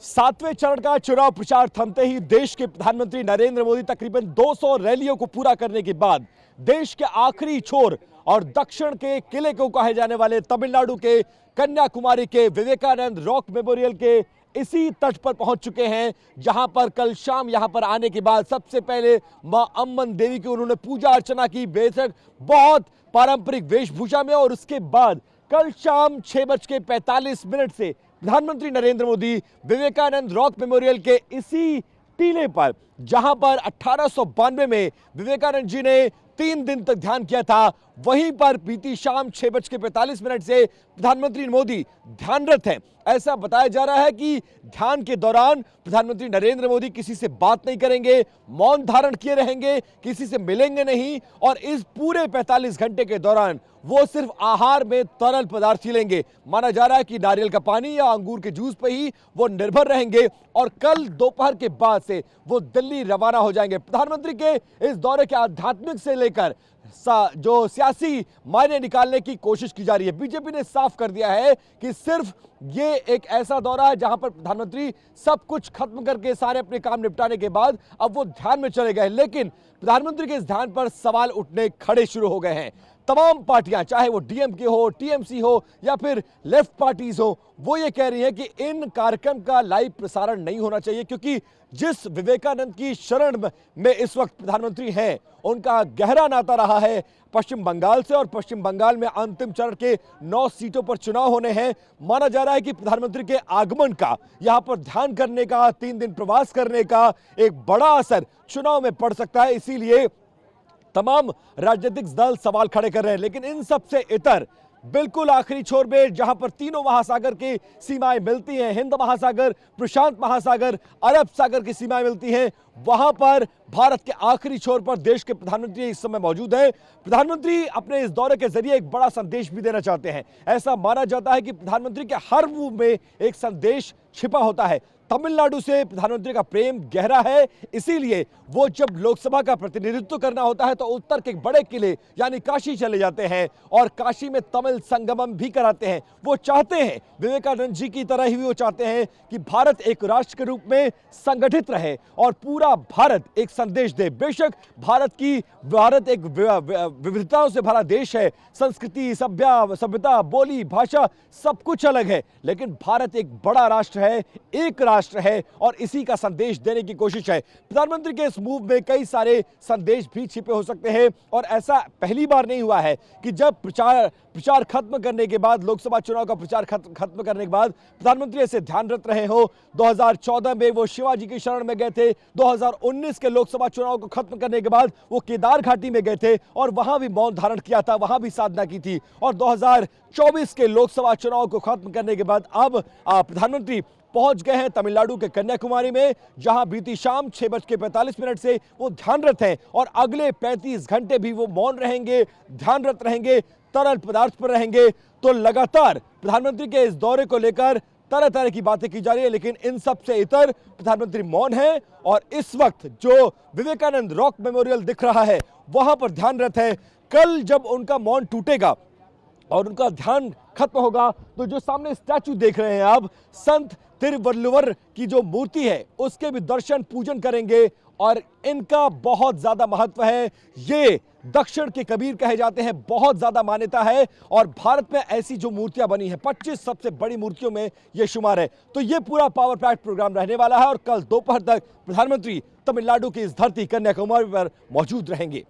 सातवें चरण का चुनाव प्रचार थमते ही देश के प्रधानमंत्री नरेंद्र मोदी तकरीबन 200 रैलियों को पूरा करने के बाद देश के आखिरी छोर और दक्षिण के किले को कहे जाने वाले तमिलनाडु के कन्याकुमारी के विवेकानंद रॉक मेमोरियल के इसी तट पर पहुंच चुके हैं, जहां पर कल शाम यहां पर आने के बाद सबसे पहले मां अम्मन देवी की उन्होंने पूजा अर्चना की, बेशक बहुत पारंपरिक वेशभूषा में। और उसके बाद कल शाम 6:45 से प्रधानमंत्री नरेंद्र मोदी विवेकानंद रॉक मेमोरियल के इसी टीले पर, जहां पर 1892 में विवेकानंद जी ने 3 दिन तक ध्यान किया था, वहीं पर बीती शाम 6:45 से प्रधानमंत्री मोदी ध्यानरत हैं। ऐसा बताया जा रहा है कि ध्यान के दौरान प्रधानमंत्री नरेंद्र मोदी किसी से बात नहीं करेंगे, मौन धारण किए रहेंगे, किसी से मिलेंगे नहीं और इस पूरे 45 घंटे के दौरान वो सिर्फ आहार में तरल पदार्थ ही लेंगे। माना जा रहा है कि नारियल का पानी या अंगूर के जूस पर ही वो निर्भर रहेंगे और कल दोपहर के बाद से वो दिल्ली रवाना हो जाएंगे। प्रधानमंत्री के इस दौरे के आध्यात्मिक से लेकर जो सियासी मायने निकालने की कोशिश की जा रही है, बीजेपी ने साफ कर दिया है कि सिर्फ ये एक ऐसा दौरा है जहां पर प्रधानमंत्री सब कुछ खत्म करके सारे अपने काम निपटाने के बाद अब वो ध्यान में चले गए। लेकिन प्रधानमंत्री के इस ध्यान पर सवाल उठने खड़े शुरू हो गए हैं। तमाम पार्टियां, चाहे वो डीएमके हो, टीएमसी हो या फिर लेफ्ट पार्टीज हो, वो ये कह रही है कि इन कार्यक्रम का लाइव प्रसारण नहीं होना चाहिए, क्योंकि जिस विवेकानंद की शरण में इस वक्त प्रधानमंत्री हैं, उनका गहरा नाता रहा है पश्चिम बंगाल से और पश्चिम बंगाल में अंतिम चरण के 9 सीटों पर चुनाव होने हैं। माना जा रहा है कि प्रधानमंत्री के आगमन का, यहां पर ध्यान करने का, 3 दिन प्रवास करने का एक बड़ा असर चुनाव में पड़ सकता है। इसीलिए तमाम राजनीतिक दल सवाल खड़े कर रहे हैं। लेकिन इन सबसे इतर बिल्कुल आखिरी छोर में, जहां पर तीनों महासागर की सीमाएं मिलती हैं, हिंद महासागर, प्रशांत महासागर, अरब सागर की सीमाएं मिलती हैं, वहां पर भारत के आखिरी छोर पर देश के प्रधानमंत्री इस समय मौजूद हैं। प्रधानमंत्री अपने इस दौरे के जरिए एक बड़ा संदेश भी देना चाहते हैं। ऐसा माना जाता है कि प्रधानमंत्री के हर मूव में एक संदेश छिपा होता है। तमिलनाडु से प्रधानमंत्री का प्रेम गहरा है, इसीलिए वो जब लोकसभा का प्रतिनिधित्व करना होता है तो उत्तर के बड़े किले यानी काशी चले जाते हैं और काशी में तमिल संगमम भी कराते हैं। वो चाहते हैं, विवेकानंद जी की तरह ही वो चाहते हैं कि भारत एक राष्ट्र के रूप में संगठित रहे और पूरा भारत एक संदेश दे। बेशक भारत एक विविधताओं से भरा देश है, संस्कृति, सभ्यता, बोली, भाषा सब कुछ अलग है, लेकिन भारत एक बड़ा राष्ट्र है, एक राष्ट्र है और इसी का संदेश देने की कोशिश है। प्रधानमंत्री के इस मूव में कई सारे संदेश भी छिपे हो सकते हैं और ऐसा पहली बार नहीं हुआ है कि जब प्रचार खत्म करने के बाद, लोकसभा चुनाव का प्रचार खत्म करने के बाद प्रधानमंत्री ऐसे ध्यानरत रहे हो। 2014 में वो शिवाजी की शरण में गए थे, 2019 के लोकसभा चुनाव को खत्म करने के बाद वो केदार घाटी में गए थे और वहां भी मौन धारण किया था, वहां भी साधना की थी। और 2024 के लोकसभा चुनाव को खत्म करने के बाद अब प्रधानमंत्री पहुंच गए हैं तमिलनाडु के कन्याकुमारी में, जहां बीती शाम 6:45 से वो ध्यानरत हैं और अगले 35 घंटे भी वो मौन रहेंगे, ध्यानरत रहेंगे, तरल पदार्थ पर रहेंगे। तो लगातार प्रधानमंत्री के इस दौरे को लेकर तरह तरह की बातें की जा रही है, लेकिन इन सब से इतर प्रधानमंत्री मौन है और इस वक्त जो विवेकानंद रॉक मेमोरियल दिख रहा है वहां पर ध्यानरत है। कल जब उनका मौन टूटेगा और उनका ध्यान खत्म होगा तो जो सामने स्टैचू देख रहे हैं आप, संत तिरुवल्लुवर की जो मूर्ति है उसके भी दर्शन पूजन करेंगे और इनका बहुत ज्यादा महत्व है। ये दक्षिण के कबीर कहे जाते हैं, बहुत ज्यादा मान्यता है और भारत में ऐसी जो मूर्तियां बनी हैं 25 सबसे बड़ी मूर्तियों में ये शुमार है। तो ये पूरा पावर पैक प्रोग्राम रहने वाला है और कल दोपहर तक प्रधानमंत्री तमिलनाडु की इस धरती कन्याकुमारी पर मौजूद रहेंगे।